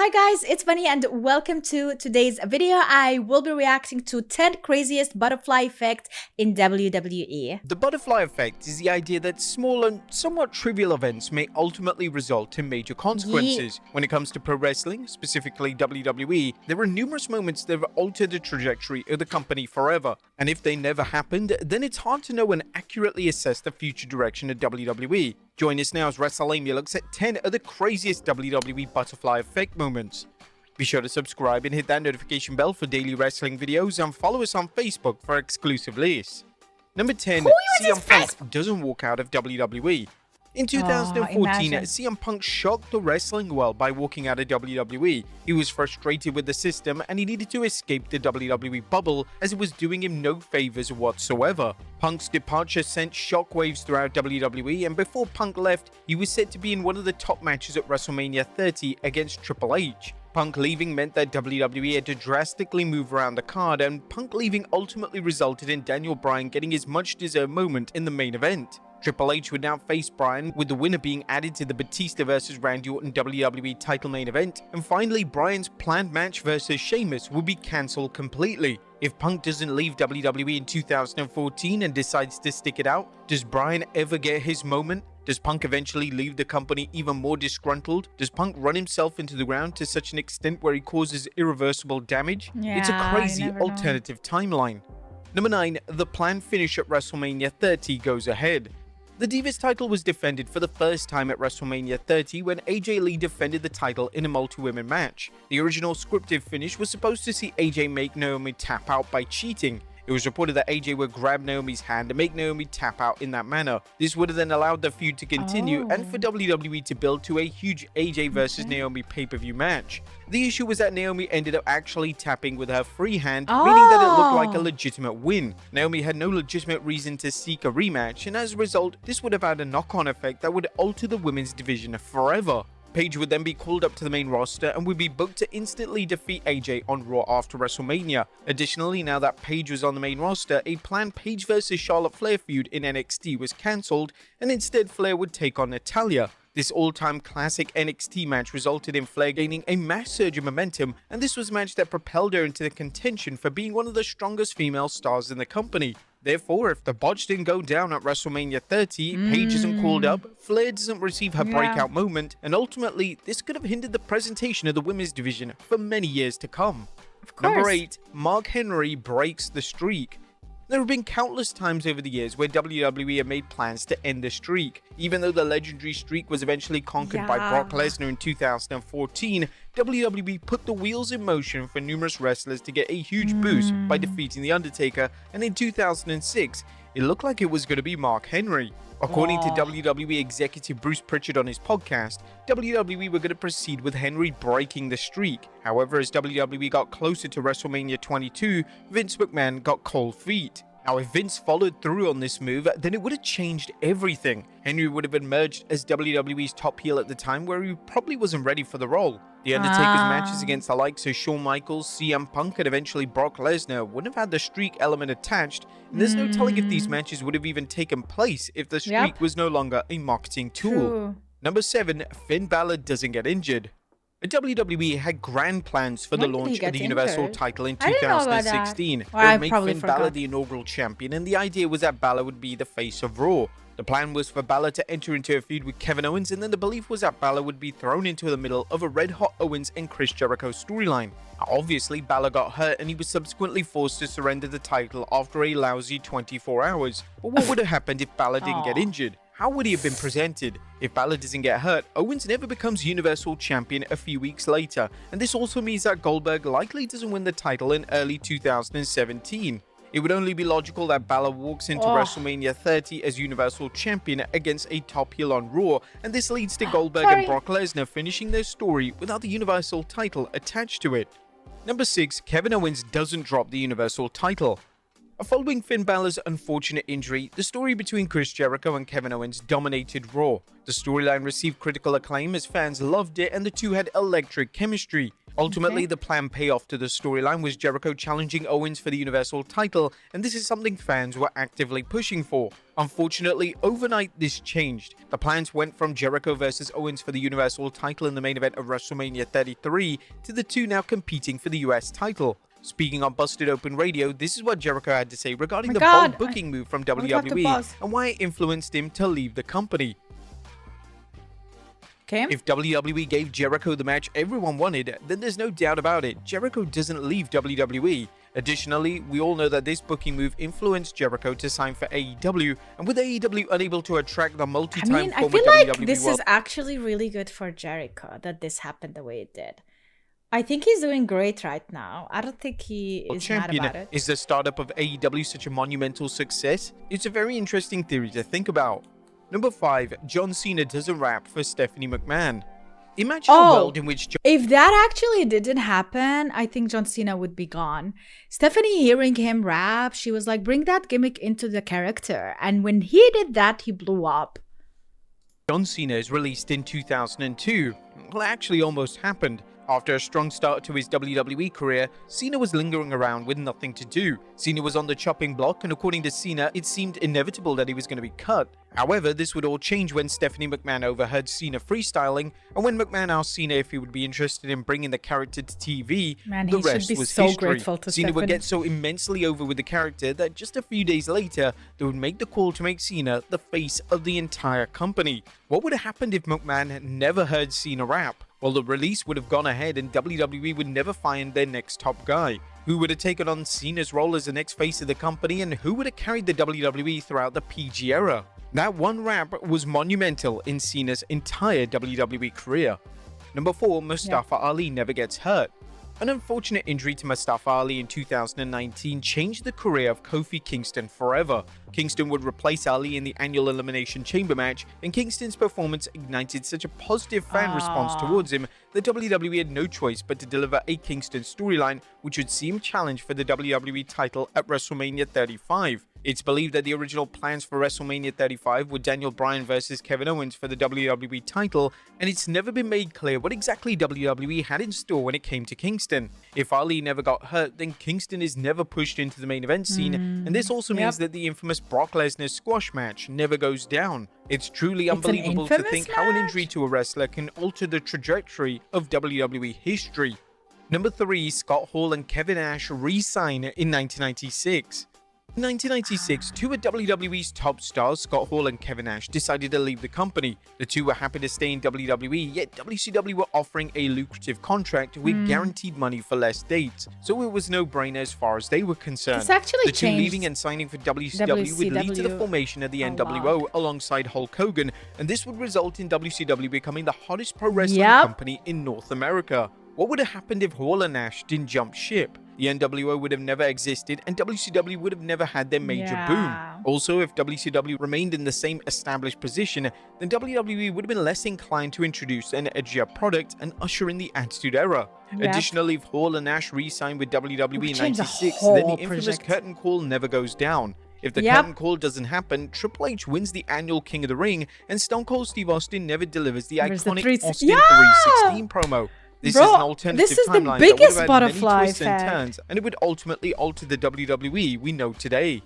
Hi guys, it's Bunny and welcome to today's video. I will be reacting to 10 craziest butterfly effects in WWE. The butterfly effect is the idea that small and somewhat trivial events may ultimately result in major consequences. When it comes to pro wrestling, specifically WWE, there are numerous moments that have altered the trajectory of the company forever. And if they never happened, then it's hard to know and accurately assess the future direction of WWE. Join us now as WrestleMania looks at 10 of the craziest WWE butterfly effect moments. Be sure to subscribe and hit that notification bell for daily wrestling videos and follow us on Facebook for exclusive lists. Number 10, CM Punk doesn't walk out of WWE. In 2014, CM Punk shocked the wrestling world by walking out of WWE. He was frustrated with the system and he needed to escape the WWE bubble as it was doing him no favors whatsoever. Punk's departure sent shockwaves throughout WWE, and before Punk left, he was said to be in one of the top matches at WrestleMania 30 against Triple H. Punk leaving meant that WWE had to drastically move around the card, and Punk leaving ultimately resulted in Daniel Bryan getting his much-deserved moment in the main event. Triple H would now face Bryan, with the winner being added to the Batista vs Randy Orton WWE title main event, and finally Bryan's planned match versus Sheamus would be cancelled completely. If Punk doesn't leave WWE in 2014 and decides to stick it out, does Bryan ever get his moment? Does Punk eventually leave the company even more disgruntled? Does Punk run himself into the ground to such an extent where he causes irreversible damage? It's a crazy alternative timeline. Number 9, the planned finish at WrestleMania 30 goes ahead. The Divas title was defended for the first time at WrestleMania 30 when AJ Lee defended the title in a multi-women match. The original scripted finish was supposed to see AJ make Naomi tap out by cheating. It was reported that AJ would grab Naomi's hand and make Naomi tap out in that manner. This would have then allowed the feud to continue and for WWE to build to a huge AJ versus Naomi pay-per-view match. The issue was that Naomi ended up actually tapping with her free hand, meaning that it looked like a legitimate win. Naomi had no legitimate reason to seek a rematch, and as a result, this would have had a knock-on effect that would alter the women's division forever. Paige would then be called up to the main roster and would be booked to instantly defeat AJ on Raw after WrestleMania. Additionally, now that Paige was on the main roster, a planned Paige vs Charlotte Flair feud in NXT was cancelled, and instead Flair would take on Natalya. This all-time classic NXT match resulted in Flair gaining a mass surge of momentum, and this was a match that propelled her into the contention for being one of the strongest female stars in the company. Therefore, if the botch didn't go down at WrestleMania 30, Paige isn't called up, Flair doesn't receive her breakout moment, and ultimately, this could have hindered the presentation of the women's division for many years to come. Number 8, Mark Henry breaks the streak. There have been countless times over the years where WWE have made plans to end the streak. Even though the legendary streak was eventually conquered by Brock Lesnar in 2014, WWE put the wheels in motion for numerous wrestlers to get a huge boost by defeating The Undertaker, and in 2006, it looked like it was going to be Mark Henry. According to WWE executive Bruce Pritchard on his podcast, WWE were going to proceed with Henry breaking the streak. However, as WWE got closer to WrestleMania 22, Vince McMahon got cold feet. Now, if Vince followed through on this move, then it would have changed everything. Henry would have emerged as WWE's top heel at the time, where he probably wasn't ready for the role. The Undertaker's matches against the likes of Shawn Michaels, CM Punk, and eventually Brock Lesnar wouldn't have had the streak element attached, and there's no telling if these matches would have even taken place if the streak was no longer a marketing tool. Number 7, Finn Balor doesn't get injured. WWE had grand plans for the launch of the Universal title in 2016. It would make Finn Balor the inaugural champion, and the idea was that Balor would be the face of Raw. The plan was for Balor to enter into a feud with Kevin Owens, and then the belief was that Balor would be thrown into the middle of a red-hot Owens and Chris Jericho storyline. Obviously, Balor got hurt and he was subsequently forced to surrender the title after a lousy 24 hours. But what would have happened if Balor didn't get injured? How would he have been presented? If Balor doesn't get hurt, Owens never becomes Universal Champion a few weeks later, and this also means that Goldberg likely doesn't win the title in early 2017. It would only be logical that Balor walks into WrestleMania 30 as Universal Champion against a top heel on Raw, and this leads to Goldberg and Brock Lesnar finishing their story without the Universal title attached to it. Number 6, Kevin Owens doesn't drop the Universal title. Following Finn Balor's unfortunate injury, the story between Chris Jericho and Kevin Owens dominated Raw. The storyline received critical acclaim as fans loved it and the two had electric chemistry. Ultimately, Okay. the planned payoff to the storyline was Jericho challenging Owens for the Universal title, and this is something fans were actively pushing for. Unfortunately, overnight this changed. The plans went from Jericho versus Owens for the Universal title in the main event of WrestleMania 33 to the two now competing for the US title. Speaking on Busted Open Radio, this is what Jericho had to say regarding My the God, bold booking move from I would like to WWE pause. and why it influenced him to leave the company. Okay. If WWE gave Jericho the match everyone wanted, then there's no doubt about it, Jericho doesn't leave WWE. Additionally, we all know that this booking move influenced Jericho to sign for AEW, and with AEW unable to attract the I multi-time mean, I former feel like WWE this World is actually really good for Jericho that this happened the way it did. I think he's doing great right now. I don't think he is mad Champion, about it. is the startup of AEW such a monumental success? It's a very interesting theory to think about. Number 5, John Cena doesn't rap for Stephanie McMahon. Imagine a world in which If that actually didn't happen, I think John Cena would be gone. Stephanie hearing him rap, she was like, bring that gimmick into the character. And when he did that, he blew up. John Cena is released in 2002. Well, it actually almost happened. After a strong start to his WWE career, Cena was lingering around with nothing to do. Cena was on the chopping block, and according to Cena, it seemed inevitable that he was going to be cut. However, this would all change when Stephanie McMahon overheard Cena freestyling, and when McMahon asked Cena if he would be interested in bringing the character to TV, Man, the he should rest be was so history. grateful to Cena would Stephanie. get so immensely over with the character that just a few days later, they would make the call to make Cena the face of the entire company. What would have happened if McMahon had never heard Cena rap? Well, the release would have gone ahead and WWE would never find their next top guy. Who would have taken on Cena's role as the next face of the company, and who would have carried the WWE throughout the PG era? That one rap was monumental in Cena's entire WWE career. Number 4, Mustafa Ali never gets hurt. An unfortunate injury to Mustafa Ali in 2019 changed the career of Kofi Kingston forever. Kingston would replace Ali in the annual Elimination Chamber match, and Kingston's performance ignited such a positive fan response towards him that WWE had no choice but to deliver a Kingston storyline which would see him challenge for the WWE title at WrestleMania 35. It's believed that the original plans for WrestleMania 35 were Daniel Bryan versus Kevin Owens for the WWE title, and it's never been made clear what exactly WWE had in store when it came to Kingston. If Ali never got hurt, then Kingston is never pushed into the main event scene, and this also means that the infamous Brock Lesnar squash match never goes down. It's truly unbelievable to think how an injury to a wrestler can alter the trajectory of WWE history. Number 3, Scott Hall and Kevin Nash re-sign in 1996. In 1996, two of WWE's top stars, Scott Hall and Kevin Nash, decided to leave the company. The two were happy to stay in WWE, yet WCW were offering a lucrative contract with guaranteed money for less dates, so it was no-brainer as far as they were concerned. This actually The two changed leaving and signing for WCW would lead to the formation of the NWO alongside Hulk Hogan, and this would result in WCW becoming the hottest pro wrestling company in North America. What would have happened if Hall and Nash didn't jump ship? The NWO would have never existed, and WCW would have never had their major boom. Also, if WCW remained in the same established position, then WWE would have been less inclined to introduce an edgier product and usher in the Attitude Era. Additionally, if Hall and Nash re-signed with WWE in 96, then the infamous curtain call never goes down. If the curtain call doesn't happen, Triple H wins the annual King of the Ring, and Stone Cold Steve Austin never delivers the iconic Austin 316 promo. This is an alternative timeline that would have had many twists and turns, and it would ultimately alter the WWE we know today.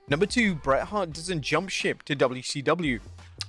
Number 2, Bret Hart doesn't jump ship to WCW.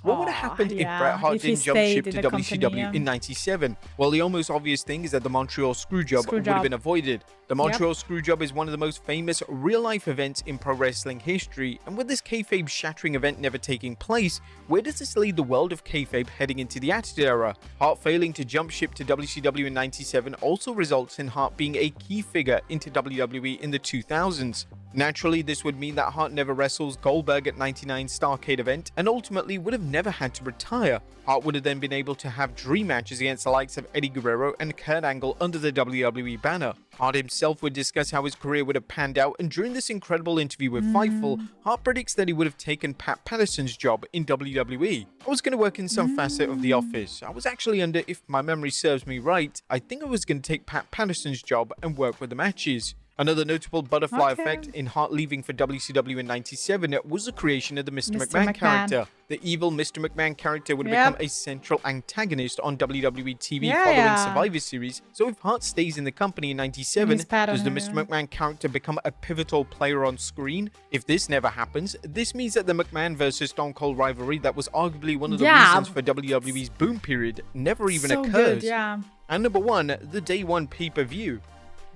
What would have happened if Bret Hart didn't jump ship to WCW in 97? Well, the almost obvious thing is that the Montreal Screwjob would have been avoided. The Montreal Screwjob is one of the most famous real-life events in pro wrestling history, and with this kayfabe-shattering event never taking place, where does this lead the world of kayfabe heading into the Attitude Era? Hart failing to jump ship to WCW in 97 also results in Hart being a key figure into WWE in the 2000s. Naturally, this would mean that Hart never wrestles Goldberg at 99's Starrcade event, and ultimately would have never had to retire. Hart would have then been able to have dream matches against the likes of Eddie Guerrero and Kurt Angle under the WWE banner. Hart himself would discuss how his career would have panned out, and during this incredible interview with Fightful, Hart predicts that he would have taken Pat Patterson's job in WWE. I was going to work in some facet of the office. I was actually under, if my memory serves me right, I think I was going to take Pat Patterson's job and work with the matches. Another notable butterfly Okay. effect in Hart leaving for WCW in '97 was the creation of the Mr. Mr. McMahon McMahon. character. The evil Mr. McMahon character would Yep. become a central antagonist on WWE TV Yeah, following yeah. Survivor Series. So if Hart stays in the company in '97, He's bad on does the her, Mr. yeah. McMahon character become a pivotal player on screen? If this never happens, this means that the McMahon versus Stone Cold rivalry that was arguably one of the Yeah. reasons for WWE's boom period never even So occurs. good, yeah. And number one, the Day One pay-per-view.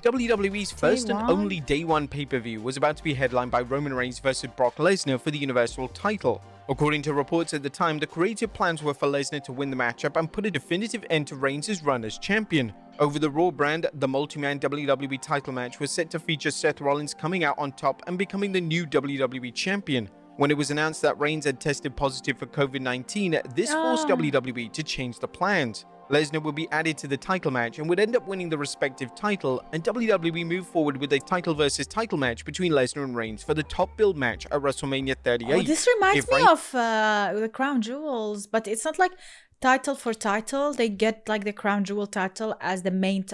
WWE's first and only Day One pay-per-view was about to be headlined by Roman Reigns versus Brock Lesnar for the Universal title. According to reports at the time, the creative plans were for Lesnar to win the matchup and put a definitive end to Reigns' run as champion. Over the Raw brand, the multi-man WWE title match was set to feature Seth Rollins coming out on top and becoming the new WWE champion. When it was announced that Reigns had tested positive for COVID-19, this forced WWE to change the plans. Lesnar would be added to the title match and would end up winning the respective title, and WWE moved forward with a title versus title match between Lesnar and Reigns for the top billed match at WrestleMania 38. Oh, this reminds me of the Crown Jewels, but it's not like title for title. They get like the Crown Jewel title as the main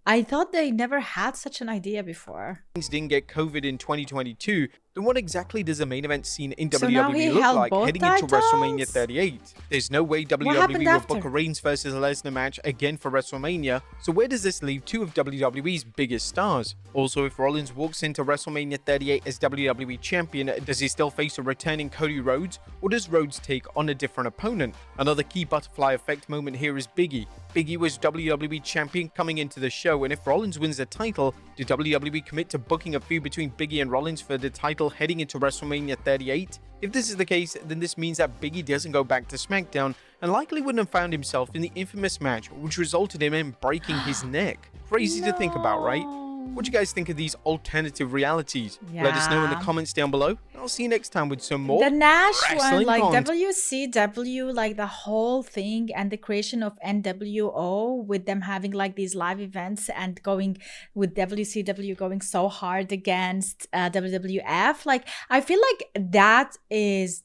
I thought they never had such an idea before. Reigns didn't get COVID in 2022, then what exactly does a main event scene in So now WWE he look held like both heading into WrestleMania titles? 38? There's no way happened WWE will after? book a Reigns versus Lesnar match again for WrestleMania, so where does this leave two of WWE's biggest stars? Also, if Rollins walks into WrestleMania 38 as WWE champion, does he still face a returning Cody Rhodes, or does Rhodes take on a different opponent? Another key butterfly effect moment here is Biggie. Biggie was WWE champion coming into the show, and if Rollins wins the title, did WWE commit to booking a feud between Biggie and Rollins for the title heading into WrestleMania 38? If this is the case, then this means that Biggie doesn't go back to SmackDown and likely wouldn't have found himself in the infamous match which resulted in him breaking his neck. Crazy to think about, right? What do you guys think of these alternative realities? Let us know in the Yeah. comments down below. I'll see you next time with some more The Nash one, wrestling like content. WCW, like the whole thing, and the creation of NWO with them having like these live events and going with WCW going so hard against WWF. Like, I feel like that is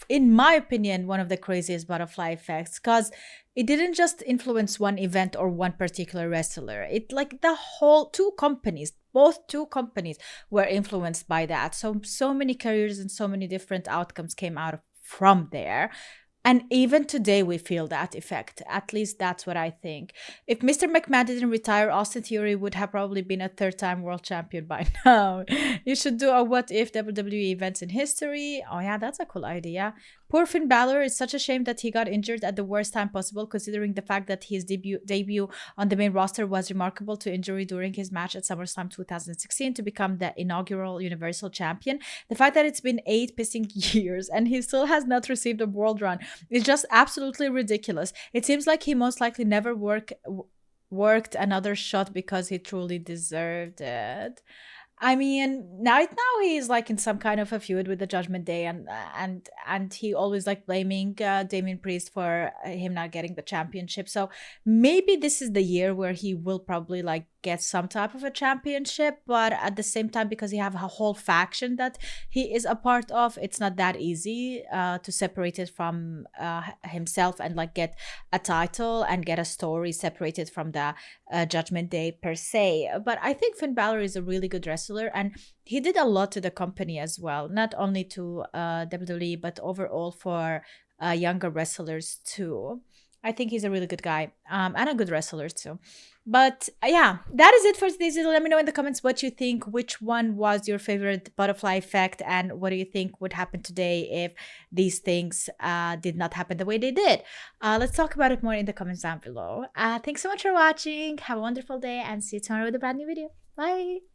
in my opinion, one of the craziest butterfly effects, because it didn't just influence one event or one particular wrestler. It like the whole both two companies were influenced by that. So many careers and so many different outcomes came out from there. And even today, we feel that effect. At least that's what I think. If Mr. McMahon didn't retire, Austin Theory would have probably been a third-time world champion by now. You should do a what if WWE events in history. Oh yeah, that's a cool idea. Poor Finn Balor, it's such a shame that he got injured at the worst time possible, considering the fact that his debut on the main roster was remarkable to injury during his match at SummerSlam 2016 to become the inaugural Universal Champion. The fact that it's been 8 pissing years and he still has not received a world run is just absolutely ridiculous. It seems like he most likely never worked another shot because he truly deserved it. I mean, right now he's like in some kind of a feud with the Judgment Day, and he always like blaming Damien Priest for him not getting the championship. So maybe this is the year where he will probably like get some type of a championship, but at the same time, because he have a whole faction that he is a part of, it's not that easy to separate it from himself and like get a title and get a story separated from the Judgment Day per se. But I think Finn Balor is a really good wrestler, and he did a lot to the company as well, not only to WWE but overall for younger wrestlers too. I think he's a really good guy and a good wrestler too. But yeah, that is it for today's video. Let me know in the comments what you think. Which one was your favorite butterfly effect, and what do you think would happen today if these things did not happen the way they did? Let's talk about it more in the comments down below. Thanks so much for watching. Have a wonderful day, and see you tomorrow with a brand new video. Bye.